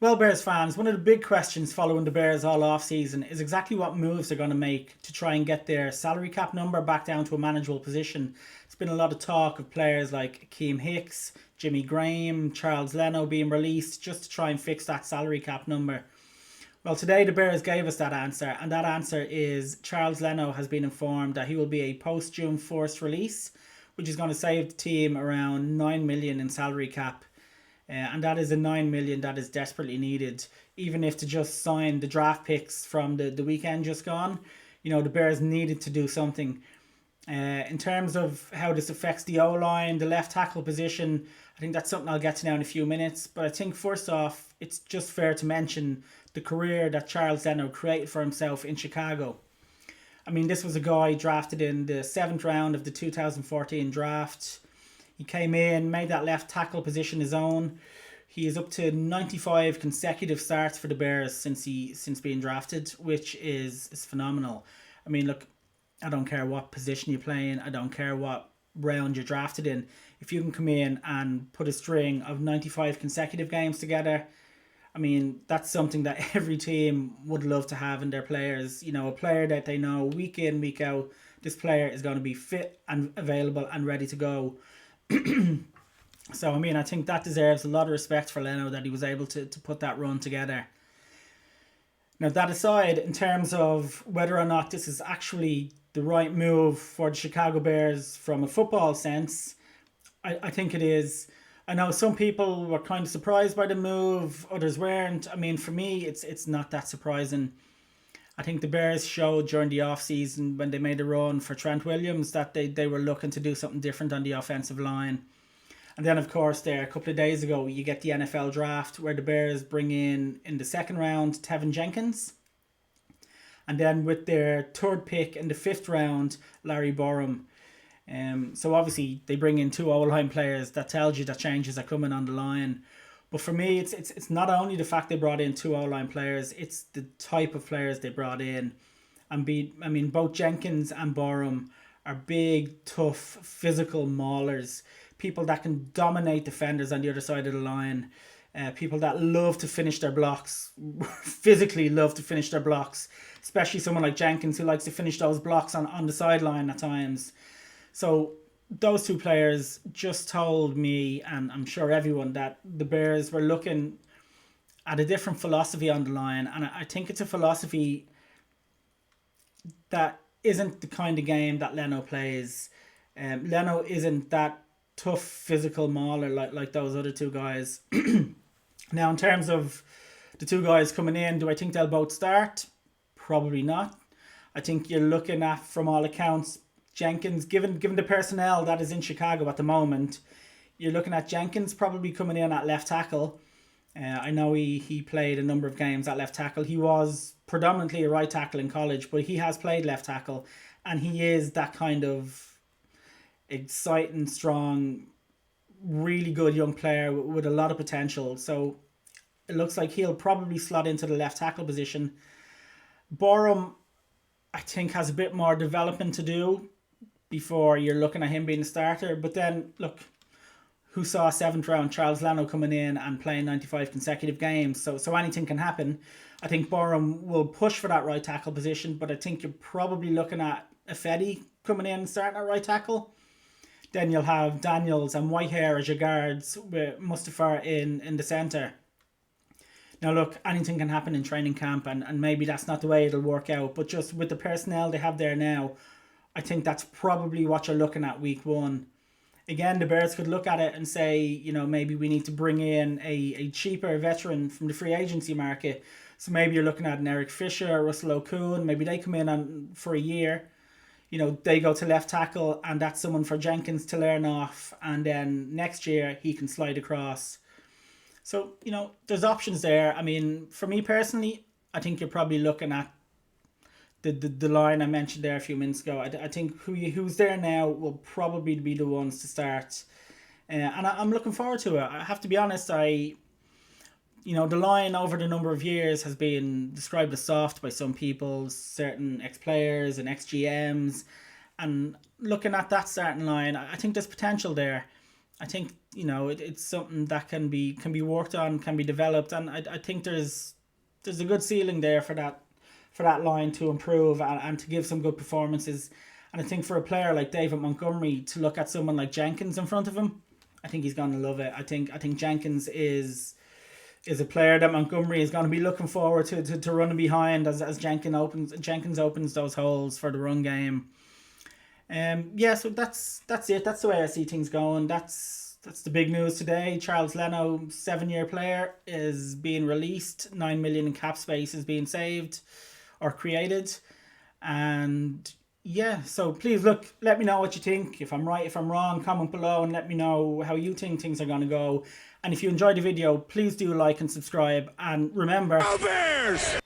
Well, Bears fans, one of the big questions following the Bears all off-season is exactly what moves they're going to make to try and get their salary cap number back down to a manageable position. There's been a lot of talk of players like Akeem Hicks, Jimmy Graham, Charles Leno being released just to try and fix that salary cap number. Well, today the Bears gave us that answer, and that answer is Charles Leno has been informed that he will be a post-June 1st release, which is going to save the team around 9 million in salary cap. And that is a 9 million that is desperately needed. Even if to just sign the draft picks from the weekend just gone, the Bears needed to do something. In terms of how this affects the O-line, the left tackle position, I think that's something I'll get to now in a few minutes. But I think first off, it's just fair to mention the career that Charles Leno created for himself in Chicago. I mean, this was a guy drafted in the 7th round of the 2014 draft. He came in, made that left tackle position his own. He is up to 95 consecutive starts for the Bears since being drafted, which is phenomenal. I mean, look, I don't care what position you play in. I don't care what round you're drafted in. If you can come in and put a string of 95 consecutive games together, I mean, that's something that every team would love to have in their players. A player that they know week in, week out, this player is going to be fit and available and ready to go. So, I mean, I think that deserves a lot of respect for Leno that he was able to put that run together. Now, that aside, in terms of whether or not this is actually the right move for the Chicago Bears from a football sense, I think it is. I know some people were kind of surprised by the move, others weren't. I mean, for me, it's not that surprising. I think the Bears showed during the offseason when they made a run for Trent Williams that they were looking to do something different on the offensive line. And then, of course, there a couple of days ago, you get the NFL draft where the Bears bring in the second round, Tevin Jenkins. And then with their third pick in the 5th round, Larry Borum. So obviously they bring in 2 O-line players. That tells you that changes are coming on the line. But for me, it's not only the fact they brought in 2 O-line players, it's the type of players they brought in. Both Jenkins and Borum are big, tough, physical maulers. People that can dominate defenders on the other side of the line. People that love to finish their blocks, physically love to finish their blocks. Especially someone like Jenkins who likes to finish those blocks on the sideline at times. So those 2 players just told me, and I'm sure everyone, that the Bears were looking at a different philosophy on the line. And I think it's a philosophy that isn't the kind of game that Leno plays. Leno isn't that tough physical mauler like those other 2 guys. Now, in terms of the 2 guys coming in, do I think they'll both start? Probably not. I think you're looking at, from all accounts, Jenkins, given the personnel that is in Chicago at the moment, you're looking at Jenkins probably coming in at left tackle. I know he played a number of games at left tackle. He was predominantly a right tackle in college, but he has played left tackle, and he is that kind of exciting, strong, really good young player with a lot of potential. So it looks like he'll probably slot into the left tackle position. Borum, I think, has a bit more development to do before you're looking at him being a starter. But then, look, who saw 7th round Charles Leno coming in and playing 95 consecutive games? So anything can happen. I think Borum will push for that right tackle position, but I think you're probably looking at Ifedi coming in and starting at right tackle. Then you'll have Daniels and Whitehair as your guards with Mustapha in the centre. Now, look, anything can happen in training camp, and maybe that's not the way it'll work out. But just with the personnel they have there now, I think that's probably what you're looking at week 1. Again, the Bears could look at it and say, maybe we need to bring in a cheaper veteran from the free agency market. So maybe you're looking at an Eric Fisher, Russell Okun. Maybe they come in for a year. They go to left tackle, and that's someone for Jenkins to learn off. And then next year, he can slide across. So, there's options there. I mean, for me personally, I think you're probably looking at the line I mentioned there a few minutes ago. I think who's there now will probably be the ones to start. And I'm looking forward to it. I have to be honest, the line over the number of years has been described as soft by some people, certain ex-players and ex-GMs. And looking at that starting line, I think there's potential there. I think, you know, it's something that can be worked on, can be developed, and I think there's a good ceiling there for that line to improve and to give some good performances. And I think for a player like David Montgomery to look at someone like Jenkins in front of him, I think he's going to love it. I think Jenkins is a player that Montgomery is going to be looking forward to running behind as Jenkins opens those holes for the run game. Yeah, so that's it. That's the way I see things going. That's the big news today. Charles Leno, 7-year player, is being released. 9 million in cap space is being saved or created. And yeah, so please look, let me know what you think. If I'm right, if I'm wrong, comment below and let me know how you think things are going to go. And if you enjoyed the video, please do like and subscribe. And remember, Go Bears!